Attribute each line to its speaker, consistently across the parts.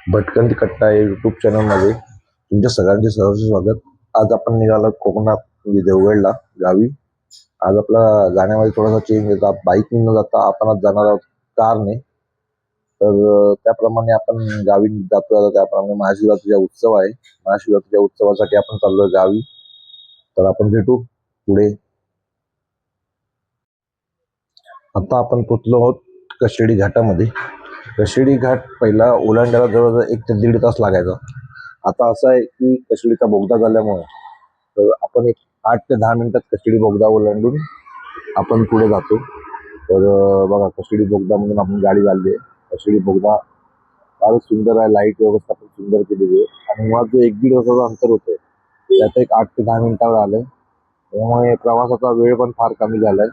Speaker 1: भटकंती कट्टा या यूट्यूब चॅनलमध्ये तुमच्या सगळ्यांचे सहर्ष स्वागत. आज आपण निघालो कोकणात म्हणजे देवगडला गावी. आज आपला जाण्यामध्ये थोडासा चेंज येतो. बाईकने न जाता आपण आज जाणार आहोत कारने. तर त्याप्रमाणे आपण गावी जातो. त्याप्रमाणे महाशिवरात्रीचा उत्सव आहे. महाशिवरात्रीच्या उत्सवासाठी आपण चाललोय गावी. तर आपण भेटू पुढे. आता आपण पोचलो आहोत कशेडी घाटामध्ये. कशेडी घाट पहिला ओलांडायला जवळजवळ 1 ते 1.5 तास लागायचा. आता असं आहे की कशेडीचा बोगदा झाल्यामुळे तर आपण एक 8 ते 10 मिनिटात कशेडी बोगदा ओलांडून आपण पुढे जातो. तर बघा कशेडी बोगदामधून आपण गाडी चालली आहे. कशेडी बोगदा फारच सुंदर आहे. लाईट व्यवस्था पण सुंदर केलेली आहे आणि मुळात जो 1-1.5 तासाचं अंतर होतं त्यात एक 8 ते 10 मिनिटावर आलंय. त्यामुळे प्रवासाचा वेळ पण फार कमी झालाय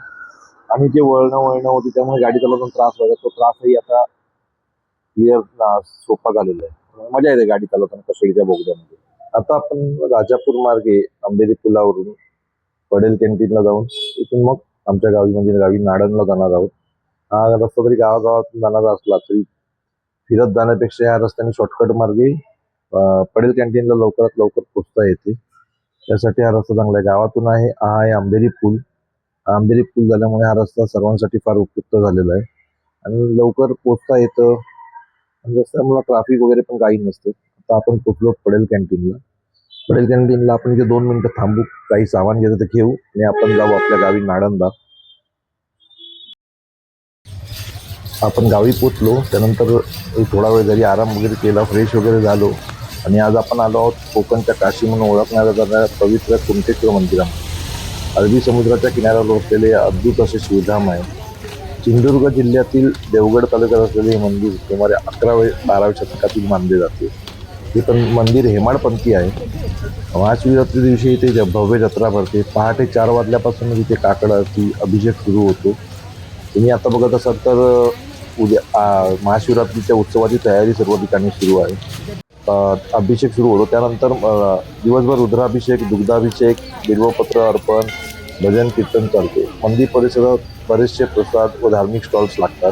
Speaker 1: आणि जे वळणं होती त्यामुळे गाडी चालवताना त्रास व्हायचा. तो त्रासही आता क्लिअर सोपा झालेला आहे. मजा येते गाडी चालवताना कशेडीच्या बोगद्यामध्ये. आता आपण राजापूर मार्गे अंधेरी पुलावरून पडेल कॅन्टीनला जाऊन इथून मग आमच्या गावी म्हणजे गावी नाडनला जाणार आहोत. हा रस्ता जरी गावागावातून जाणारा असला तरी फिरत जाण्यापेक्षा या रस्त्याने शॉर्टकट मार्गे पडेल कॅन्टीनला लवकरात लवकर पोहोचता येते. त्यासाठी हा रस्ता चांगला आहे. गावातून हा आहे अंधेरी पूल. अंधेरी पूल झाल्यामुळे हा रस्ता सर्वांसाठी फार उपयुक्त झालेला आहे आणि लवकर पोहोचता येतं. रस्त्यामुळे ट्रॅफिक वगैरे पण काही नसतं. आता आपण पोहोचलो पडेल कॅन्टीनला. पडेल कॅन्टीनला आपण इथे 2 मिनिटं थांबू, काही सामान घ्यायचं ते घेऊ आणि आपण जाऊ आपल्या गावी नाडनला. आपण गावी पोचलो त्यानंतर थोडा वेळ घरी आराम वगैरे केला, फ्रेश वगैरे झालो आणि आज आपण आलो आहोत कोकणच्या काशी म्हणून ओळखण्यात जाणाऱ्या पवित्र कुंटेश्वर मंदिरामध्ये. अरबी समुद्राच्या किनाऱ्यावर असलेले अद्भुत असे शिवधाम आहे. सिंधुदुर्ग जिल्ह्यातील देवगड तालुक्यात असलेले हे मंदिर सुमारे 11व्या-12व्या शतकातील मानले जाते. हे पण मंदिर हेमाडपंथी आहे. महाशिवरात्री दिवशी इथे भव्य जत्रा भरते. पहाटे 4 वाजल्यापासून इथे काकड आरती अभिषेक सुरू होतो. तुम्ही आता बघत असाल तर उद्या महाशिवरात्रीच्या उत्सवाची तयारी सर्व ठिकाणी सुरू आहे. अभिषेक सुरू होतो. त्यानंतर दिवसभर रुद्राभिषेक, दुग्धाभिषेक, बिल्वपत्र अर्पण, भजन कीर्तन चालते. मंदिर परिसरात बरेचसे प्रसाद व धार्मिक स्टॉल्स लागतात.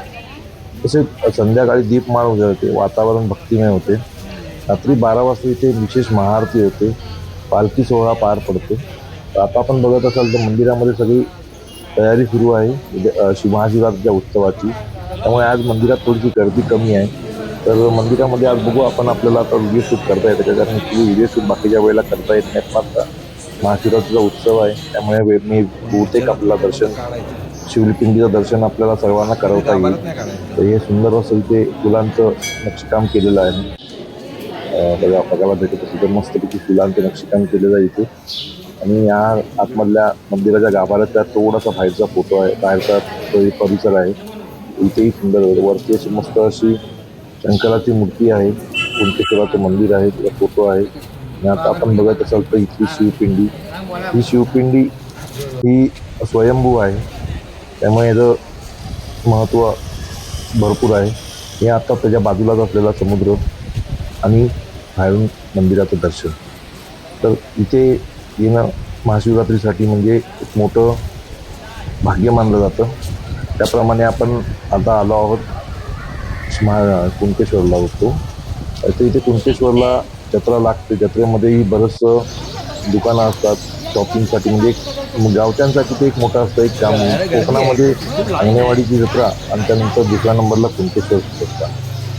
Speaker 1: तसेच संध्याकाळी दीपमाळ उजळते. वातावरण भक्तिमय होते. रात्री 12 वाजता इथे विशेष महाआरती होते. पालखी सोहळा पार पडतो. तर आता आपण बघत असाल तर मंदिरामध्ये सगळी तयारी सुरू आहे महाशिवरात्रीच्या उत्सवाची. त्यामुळे आज मंदिरात थोडीशी गर्दी कमी आहे. तर मंदिरामध्ये आज बघू आपण आपल्याला आता व्हिडिओ शूट करता येतं का, कारण व्हिडिओ शूट बाकीच्या वेळेला करता येत नाहीत. मात्र महाशिवरात्रीचा उत्सव आहे त्यामुळे मी बहुतेक आपल्याला दर्शन शिवलिपिंडीचं दर्शन आपल्याला सर्वांना करवता येईल. तर हे सुंदर असं इथे फुलांचं नक्षीकाम केलेलं आहे. बघा बघायला भेटत तिथे मस्तपैकी फुलांचं नक्षीकाम केलेलं आहे इथे. आणि या आतमधल्या मंदिराच्या गाभाऱ्याचा थोडासा बाहेरचा फोटो आहे, बाहेरचा परिसर आहे. इथेही सुंदर वरती अशी मस्त अशी शंकराची मूर्ती आहे. कुंटेश्वराचं मंदिर आहे, तिचा फोटो आहे. आणि आता आपण बघत असाल तर इथली शिवपिंडी, ही शिवपिंडी ही स्वयंभू आहे त्यामुळे याचं महत्त्व भरपूर आहे. हे आता त्याच्या बाजूलाच असलेला समुद्र आणि बाहेरून मंदिराचं दर्शन. तर इथे येणं महाशिवरात्रीसाठी म्हणजे एक मोठं भाग्य मानलं जातं. त्याप्रमाणे आपण आता आलो आहोत कुंटेश्वरला होतो. तर इथे कुंटेश्वरला जत्रा लागते. जत्रेमध्येही बरंचसं दुकानं असतात शॉपिंगसाठी. म्हणजे गावच्यांसाठी ते एक मोठं असतं एक काम. कोकणामध्ये अंगणेवाडीची जत्रा आणि त्यानंतर दुसऱ्या नंबरला कुंटेश्वर जत्रा.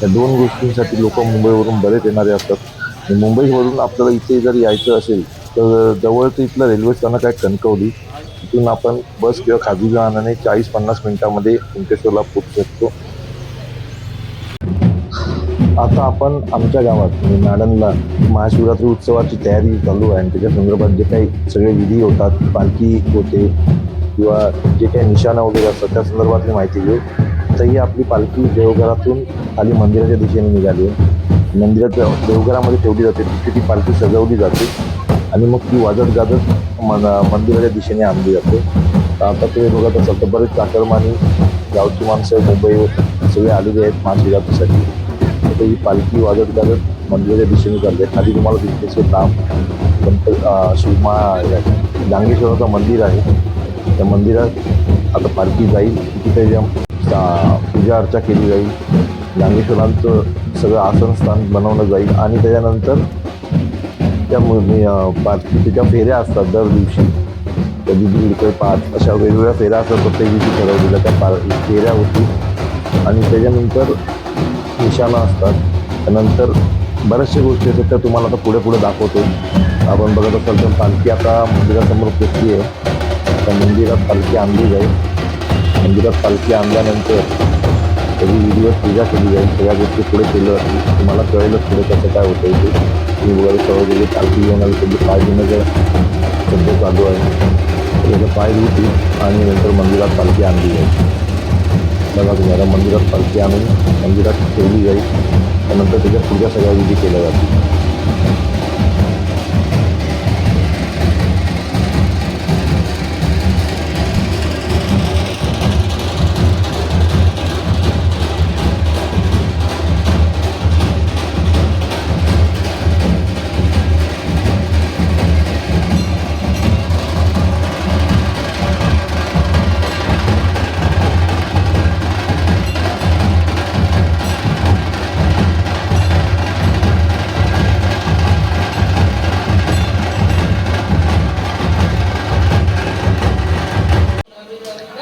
Speaker 1: या 2 गोष्टींसाठी लोक मुंबईवरून बरेच येणारे असतात. आणि मुंबईवरून आपल्याला इथे जर यायचं असेल तर जवळचं इथलं रेल्वे स्थानक आहे कणकवली. तिथून आपण बस किंवा खाजगी वाहनाने 40-50 मिनिटांमध्ये कुंटेश्वरला पोहोचू शकतो. आता आपण आमच्या गावात म्हणजे नाडनला महाशिवरात्री उत्सवाची तयारी चालू आहे आणि त्याच्या संदर्भात जे काही सगळे विधी होतात, पालखी होते किंवा जे काही निशाणा वगैरे असतात त्या संदर्भातली माहिती घेऊ. तर ही आपली पालखी देवघरातून खाली मंदिराच्या दिशेने निघाली आहे. मंदिरात देवघरामध्ये ठेवली जाते. तिथे ती पालखी सजवली जाते आणि मग ती वाजत गाजत मंदिराच्या दिशेने आणली जाते. तर आता तुम्ही बघत असाल तर बरेच चाकरमानी गावची माणसं मुंबईवर सगळे आलेले आहेत महाशिवरात्रीसाठी. तर ही पालखी वाजत गाजत मंदिराच्या दिशेने चालते. खाली तुम्हाला दिसतेच नाम जांगेश्वराचं मंदिर आहे. त्या मंदिरात आता पालखी जाईल. तिथे पूजा अर्चा केली जाईल. जांगेश्वरांचं सगळं आसनस्थान बनवलं जाईल आणि त्याच्यानंतर तिच्या फेऱ्या असतात दर दिवशी, कधी 1.5 5 अशा वेगवेगळ्या फेऱ्या असतात प्रत्येक दिवशी ठरवलेल्या, त्या फेऱ्या होतील आणि त्याच्यानंतर निशाणं असतात. त्यानंतर बऱ्याचशा गोष्टी असतात त्या तुम्हाला आता पुढे पुढे दाखवतो. आपण बघत असाल तर पालखी आता मंदिरासमोर पोचली आहे. आता मंदिरात पालखी आणली जाईल. मंदिरात पालखी आणल्यानंतर त्याची विधिवत पूजा केली जाईल. सगळ्या गोष्टी पुढे केलं जातील. तुम्हाला कळेलच पुढे कसं काय होतं ते. तुम्ही वगैरे सर्व पालखी घेऊन आली त्याची पाय घेण्याचं सध्या चालू आहे. त्याचा पाय धुतील आणि नंतर मंदिरात पालखी आणली जाईल. बघा तुम्ही आता मंदिरात पालखी आणून मंदिरात ठेवली जाईल. त्यानंतर त्याच्या पूजा सगळ्या विधी केल्या जातील.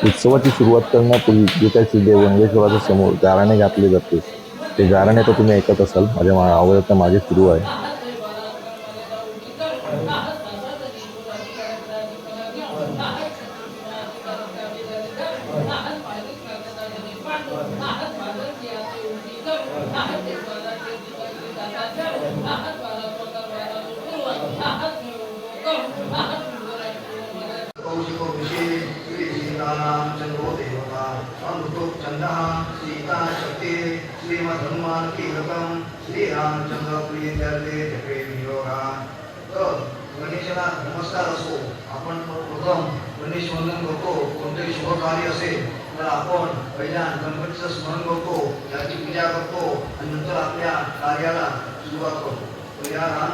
Speaker 1: उत्सवाची सुरुवात करण्यापूर्वी जे काही सिद्धेश्वराच्या समोर गाराणे घातले जाते, ते गाराणे तर तुम्ही ऐकत असाल. माझ्या आवाजात मागे सुरू आहे.
Speaker 2: सीता शक्ति श्रीमधनुमान कीलकम श्रीरामचंद्र प्रिय जले जपे नियोगा. तर गणेशाला नमस्कार असो. आपण प्रथम गणेश वंदन करतो. कोणतेही शुभ कार्य असेल तर आपण पहिल्या गणपतीचं स्मरण करतो, त्याची पूजा करतो आणि नंतर आपल्या कार्याला सुरुवात करतो. तर या राम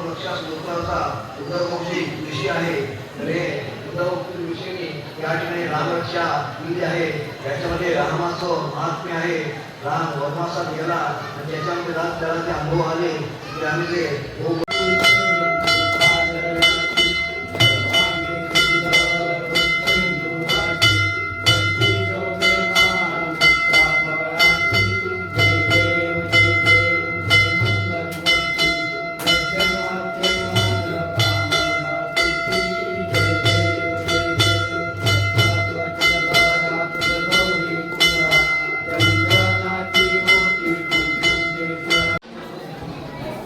Speaker 2: रक्षा स्तोत्राचा उद्धववंशी ऋषी आहे. तर हे उद्धव ऋषींनी या ठिकाणी रामरक्षा लिहिली आहे. याच्यामध्ये रामाचं महात्म्य आहे. राम वनवासात गेला आणि त्याच्यामध्ये त्याला ते अनुभव आले की आम्ही ते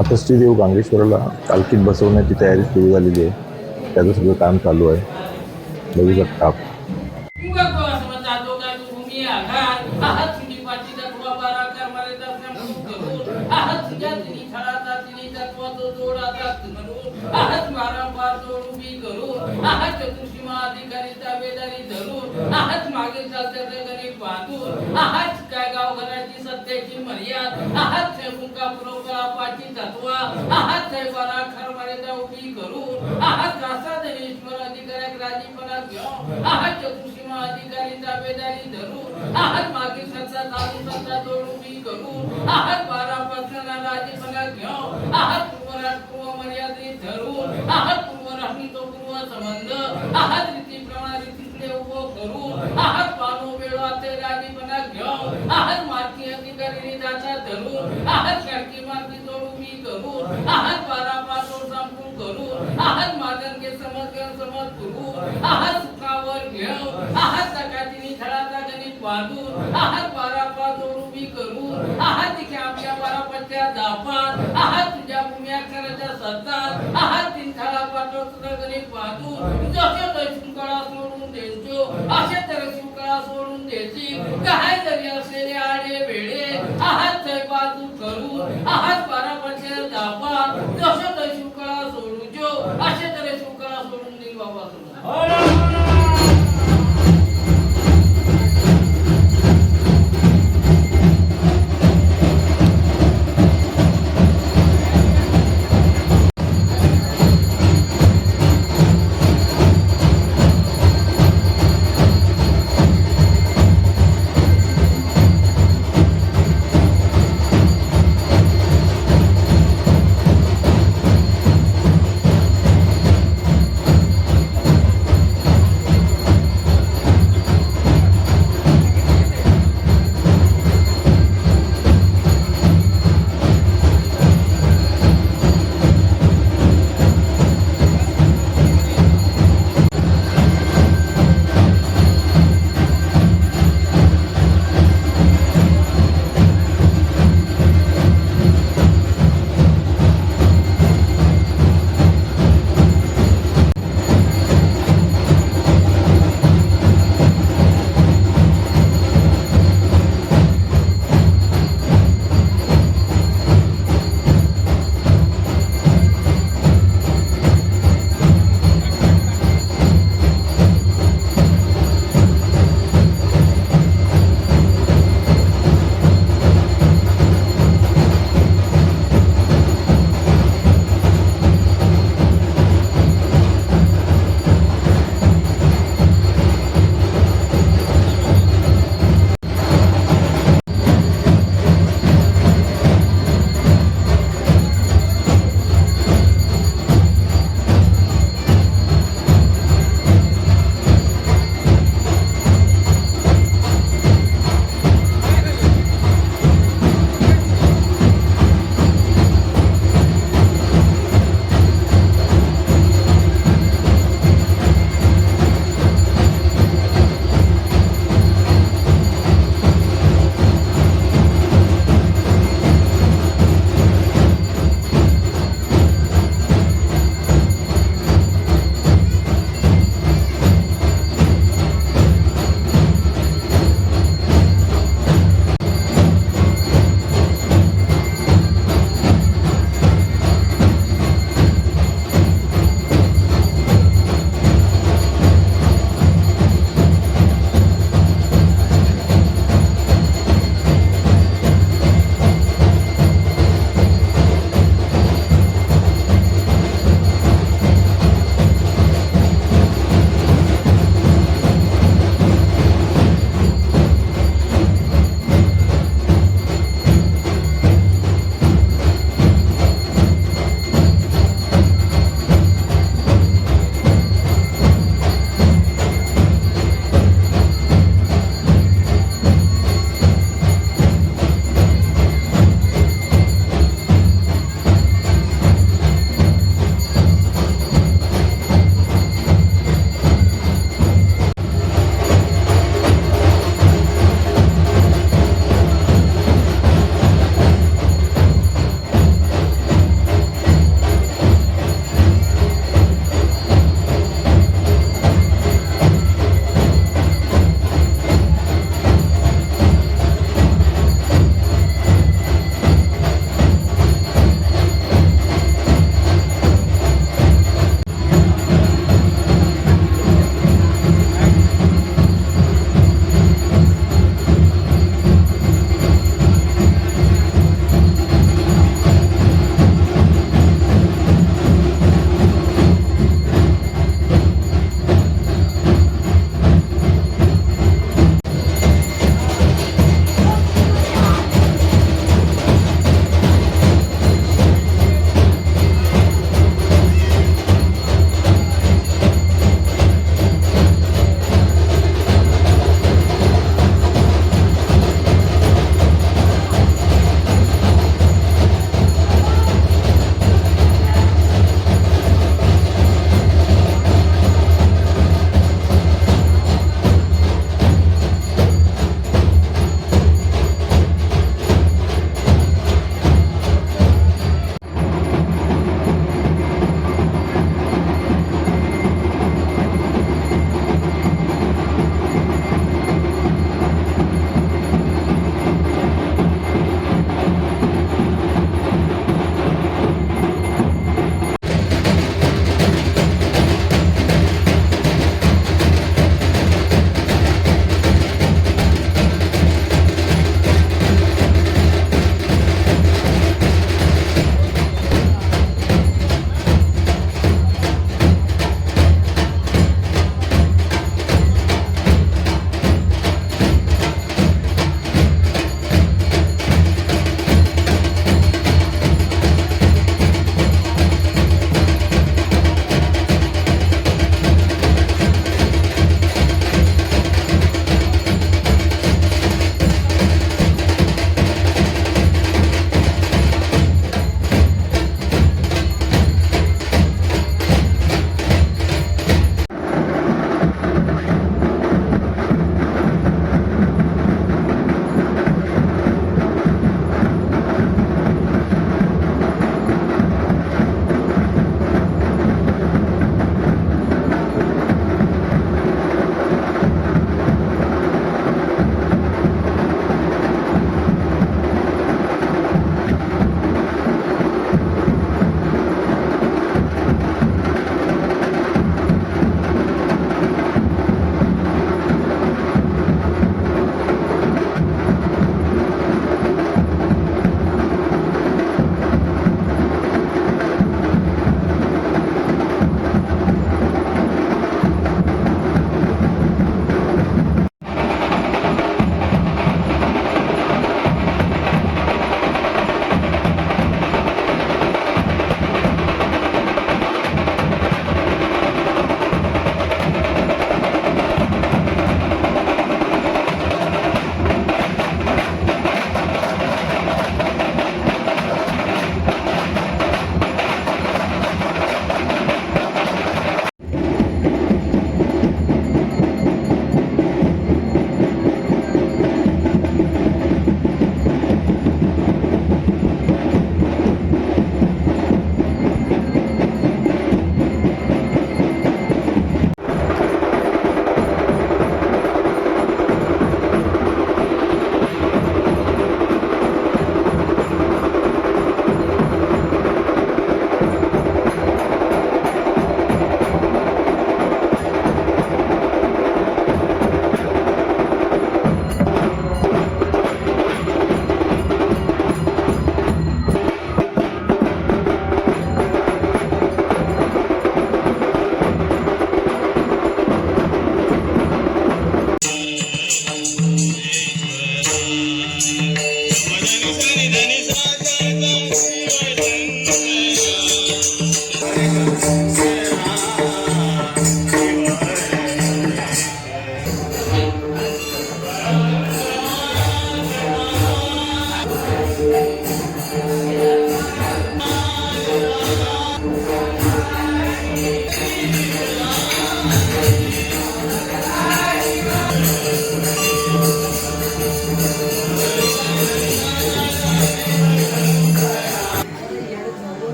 Speaker 1: आता श्रीदेव गांगेश्वराला पालखीत बसवण्याची तयारी सुरू झालेली आहे. त्याचं सगळं काम चालू आहे. बघू शकता.
Speaker 3: सत्याची मर्याद मुका पुरवठा पाठी तत्वा बरा खर मर्यादा उभी करून ईश्वर अधिकाऱ्याक राजीपणा घेऊन चतुर्सीमा अधिकारी ताबेदारी धरून मागील सत्ता चालू सत्ता जोड उभी करून 12% राजीपणा घेऊन पूर्व मर्यादित धरून पूर्व तो पूर्व संबंध रीती प्रमाणे रीतीतले उभो करून पानो वेळा ते राजीपणा घेऊन मार्गी अधिकारी दाता धरून शर्की मार्गी जोड उभी करून 12 पासोड संपून करून मागण के समज करून सुखावर घेऊन सकाळची थळाचा गणित बांधून 12 पासोड उभी करून तिथे आपल्या 12 पत्त्या दापात तुझ्या भूम्याक्षराच्या सत्तात 3 थळा पाठव सुद्धा गणित बांधून जसे दैशुंकळा सोडून द्यायचो असे तर शिवकळा सोडून द्यायची काय जरी असलेले आडे वेळे बाजू करून 12 पत्त्या दापात जसे दैशुंकळा सोडूचो असे तर शिवकळा सोडून देईल बाबा तुला.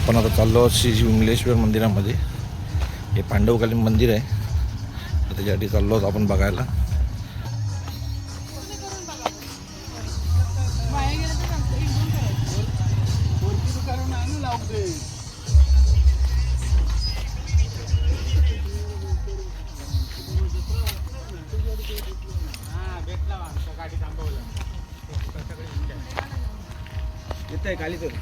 Speaker 1: आपण आता चाललो आहोत श्री विमलेश्वर मंदिरामध्ये. हे पांडवकालीन मंदिर आहे, तर त्याच्यासाठी चाललो आहोत आपण बघायला.
Speaker 2: येतंय खाली तर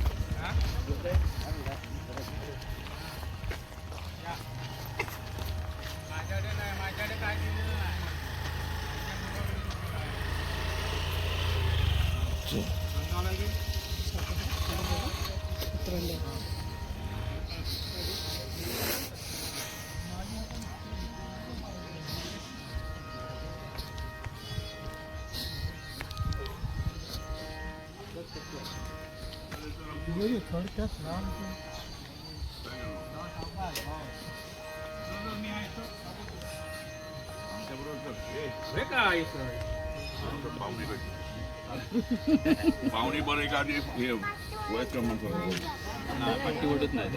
Speaker 4: पाहुणे बरं एखादी हे वयस्कर माणसं पट्टी ओढत नाही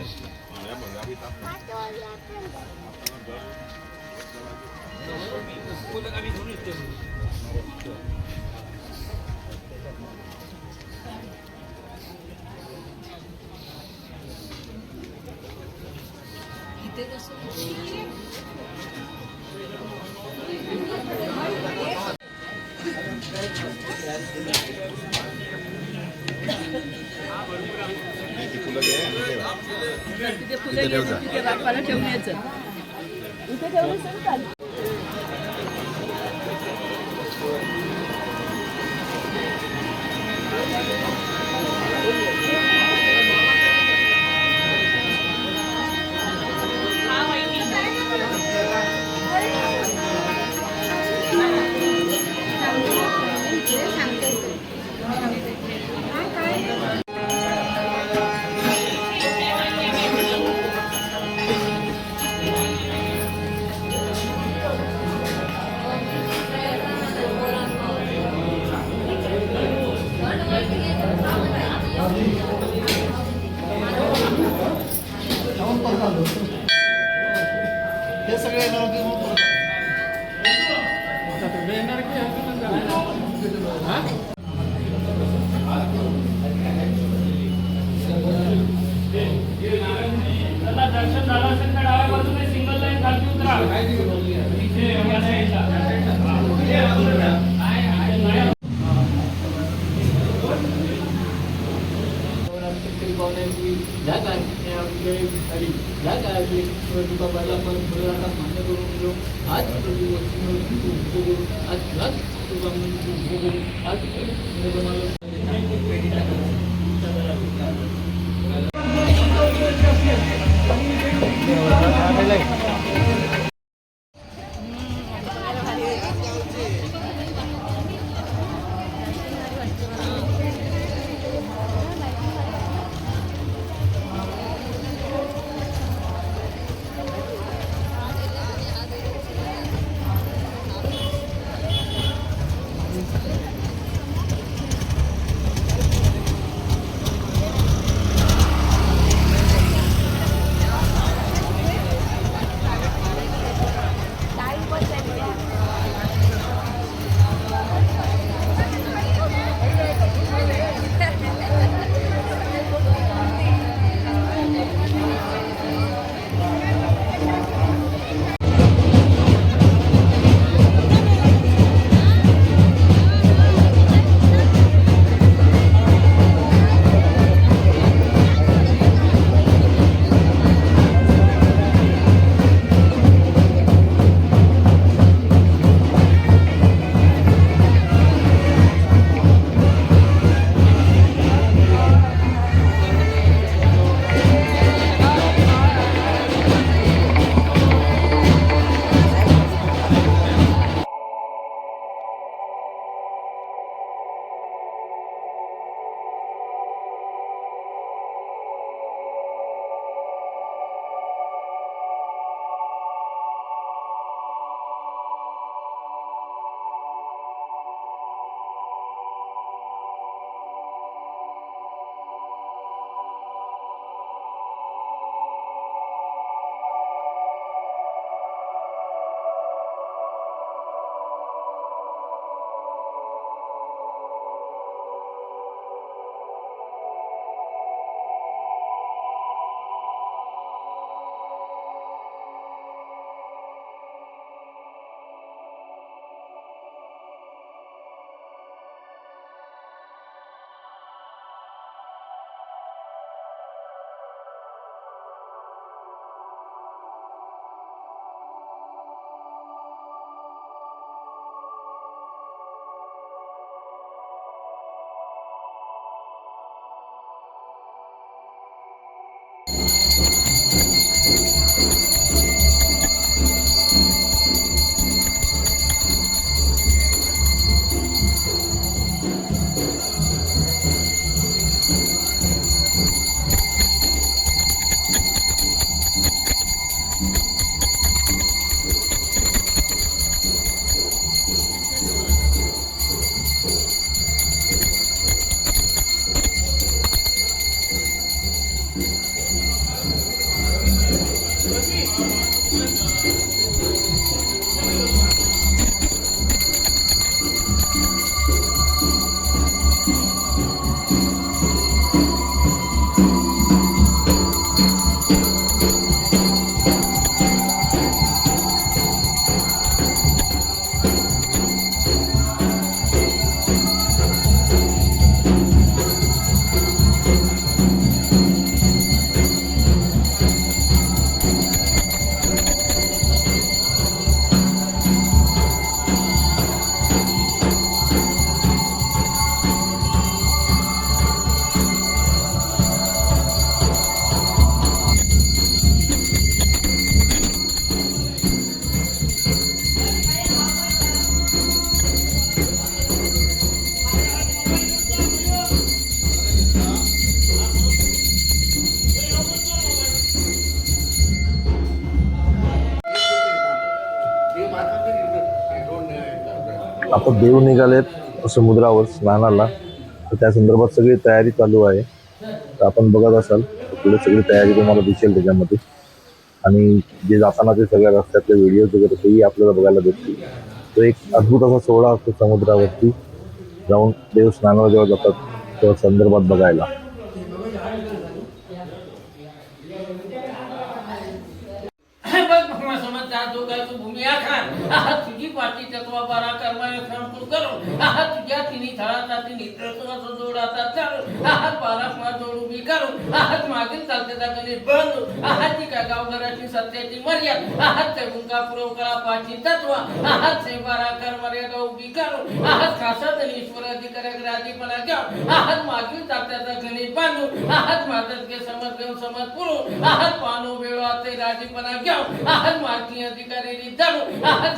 Speaker 5: तिथे फुलं घ्यायचं तिथे बापाला ठेवून यायचं इथे ठेवलं सर चालेल
Speaker 2: हे सगळे
Speaker 3: दर्शन झालं असेल तर डाव्या बाजूने सिंगल लाईन खालती उतरा इथे या साईडला जागा मान्य करून घेऊ आज
Speaker 1: आता देव निघालेत समुद्रावर स्नानाला, तर त्या संदर्भात सगळी तयारी चालू आहे. तर आपण बघत असाल पुढे सगळी तयारी तुम्हाला दिसेल त्याच्यामध्ये. आणि जे जाताना ते सगळ्या रस्त्यातले व्हिडिओज वगैरे तेही आपल्याला बघायला भेटतील. तो एक अद्भुत असा सोहळा असतो समुद्रावरती जाऊन देव स्नानाला जेव्हा जातात त्या संदर्भात बघायला.
Speaker 3: भूमी आखा तुझी पाठी तत्वा बारा कर्माने संपूर्ण करून तुझ्या तिन्ही थळाचा तिन्ही तत्वाचा जोडाचा चालू बारा माळ जोड उभी करून मागील चालतेचा गणेश बंधू ती का गावघराची सत्याची मर्यादा गुंका पुरवकळा पाठी तत्व बारा कर्मर्यादा उभी करून खासात ईश्वर अधिकाऱ्या राजीपणा घ्या मागील चालत्याचा गणेश बांधू मातके समज घेऊन समज पुरून पानो वेळा ते राजीपणा घ्या मार्की अधिकारी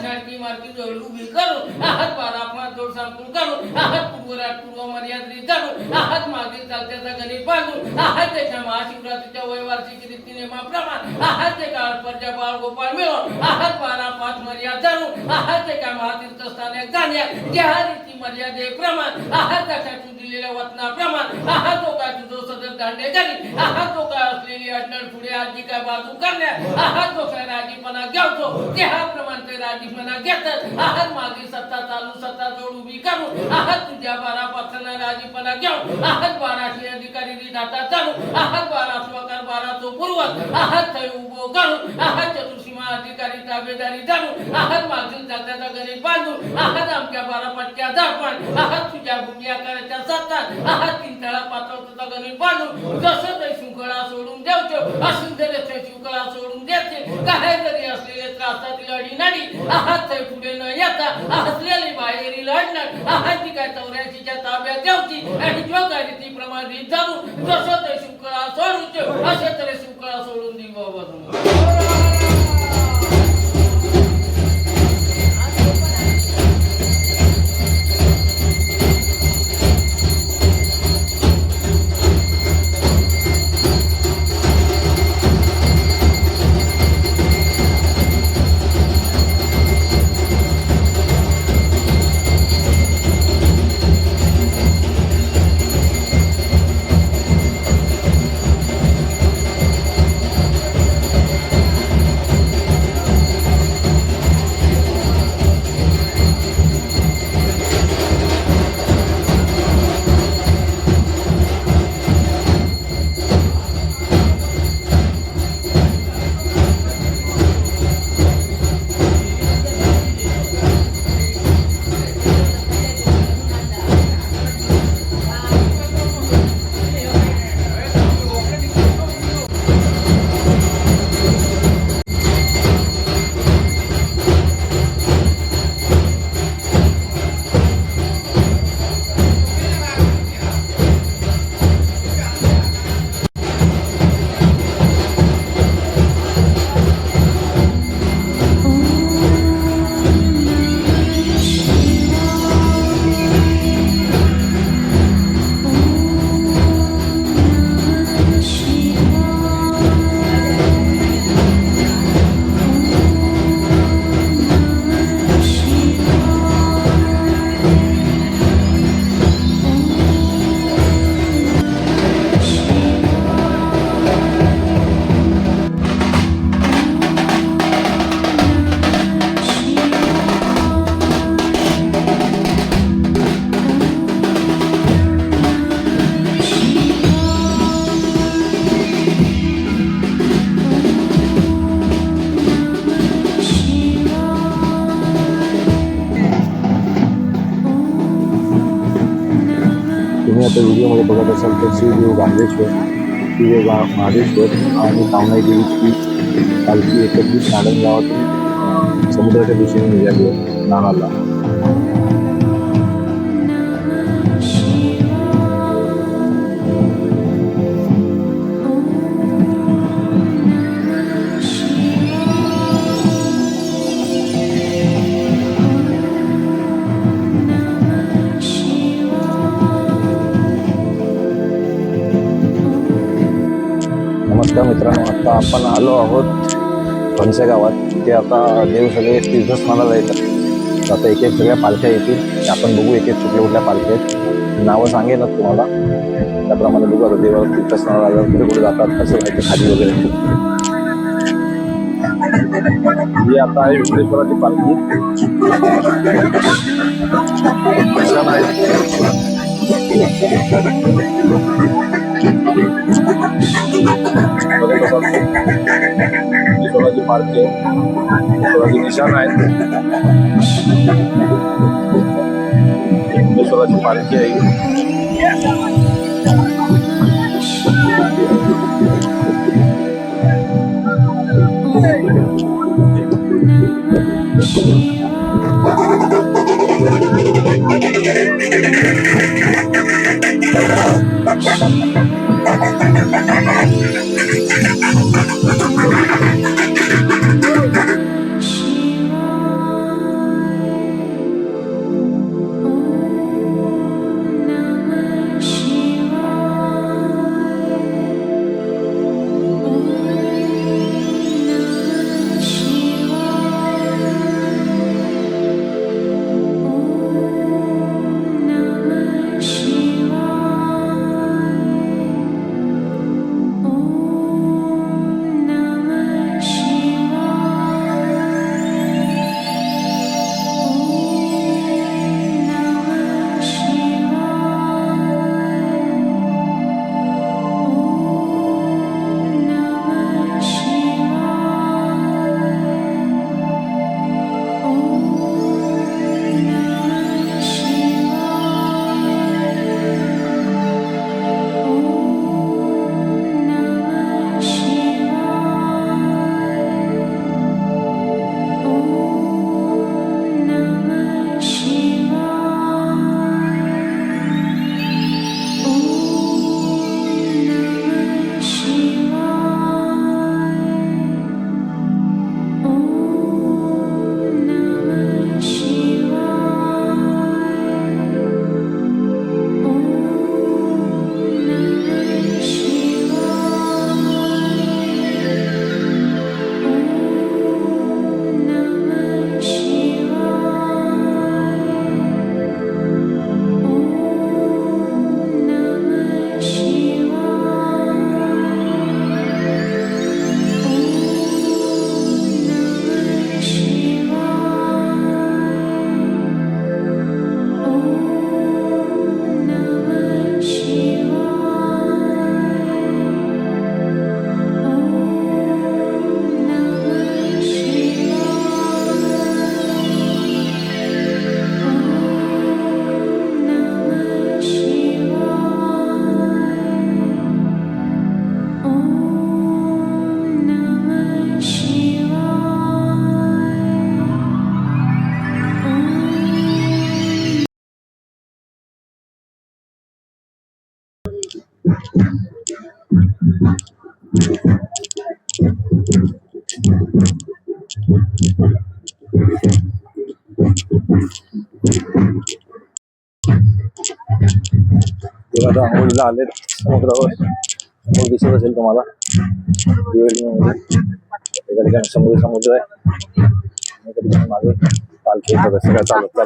Speaker 3: झाडकी मार्की जोड उभी करून बारा पाच जोड संपूर्ण करून पूर्व मर्यादित जाणून मागील चालत्याचा गणित बांधून त्याच्या महाशिवरात्रीच्या वैवार्षिक रीतीनेमाप्रमाण ते काळ प्रजा बाळ गोपाळ मिळून बारा पाच मर्यादा जाणून ते काय महातीर्थस्थाने जाण्या ज्या रीती मर्यादेप्रमाण त्याच्या दिलेल्या वचनाप्रमाण तो काय तुझं सदर दांडे करी तो काय असलेली अडचण पुढे आजी काय बाजू करण्या तो काय राजीपणा घेतो त्याप्रमाणे ते राजीपणा घेतात मागील सत्ता चालू सत्ता जोड उभी करून तुझ्या बारा पात्रांना राजीपणा घेऊन बाराशे अधिकारी दाता चालू बारा स्वकार बारा तो पूर्वक उभो करून चतुर्सीमा अधिकारी ताबेदारी जाणून मागील जात्याचा गणित बांधून आमच्या बारा पट्ट्या दापण तुझ्या भूमी आकाराच्या सत्तात तीन तळा पात्रता गणित बांधून जसं ते शृंखला सोडून द्यायचो असुंदर शृंखला सोडून द्यायचे काय जरी असलेले त्रासातील अडीनाडी ते पुढे न येता असलेली बाहेरील अडणार ती काय 84च्या ताब्यात द्यायची आणि जो काय रीती प्रमाणित जाणून जसं ते शृंखला सोडून असे तरी शृंखला सोडून दे बाबा.
Speaker 1: तुम्ही आता व्हिडिओमध्ये बघत असाल तर शिवदेव गांधेश्वर, शिवदेव महादेश्वर आणि कामनाई देवीची पालखी एकत्रित नाडन गावातून समुद्राच्या दिशेने निघाली आहे स्नानाला. नमस्कार मित्रांनो, आता आपण आलो आहोत फणसे गावात ते आता देव सगळे तीर्थस्नानाला येतात. तर आता एक एक सगळ्या पालख्या येतील. आपण बघू एक एक कुठल्या कुठल्या पालख्या आहेत. नावं सांगेनच तुम्हाला, त्याप्रमाणे बघू आता देवाला तीर्थस्नानाला आल्यावर कुठे कुठे जातात, कसं व्हायचं खाली वगैरे. ही आता आहे विघ्नेश्वराची पालखी. छान आहे. विघ्नेश्वराची पालखी आहे, निशाण आहेत. विघ्नेश्वराची पालखी आहे. आता आंघोळीला आले समुद्रावर. समोर दिसत असेल तुम्हाला एका ठिकाणी समुद्र आहे, एका ठिकाणी मागे पालखी सगळं चालत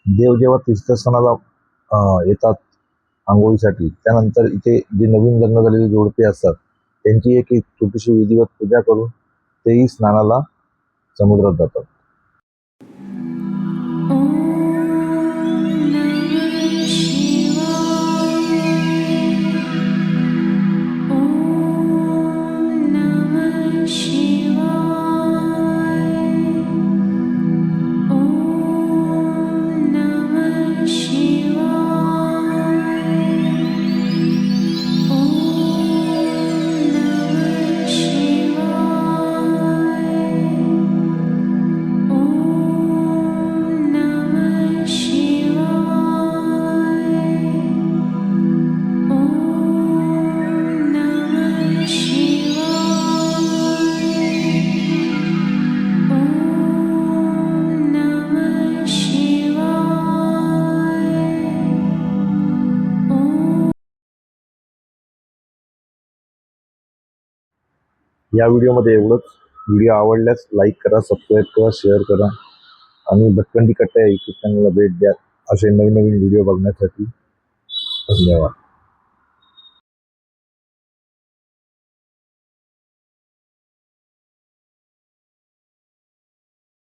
Speaker 1: देव जेव्हा तीर्थस्थानाला येतात आंघोळीसाठी, त्यानंतर इथे जे नवीन लग्न झालेले जोडपे असतात त्यांची एक छोटीशी विधिवत पूजा करून तेही स्नानाला समुद्रात जातात. या व्हिडिओमध्ये एवढंच. व्हिडिओ आवडल्यास लाईक करा, सबस्क्राईब करा, शेअर करा आणि भटकंती कट्टा या यूट्यूब चॅनलला भेट द्या असे नवीन नवीन व्हिडिओ बघण्यासाठी. धन्यवाद.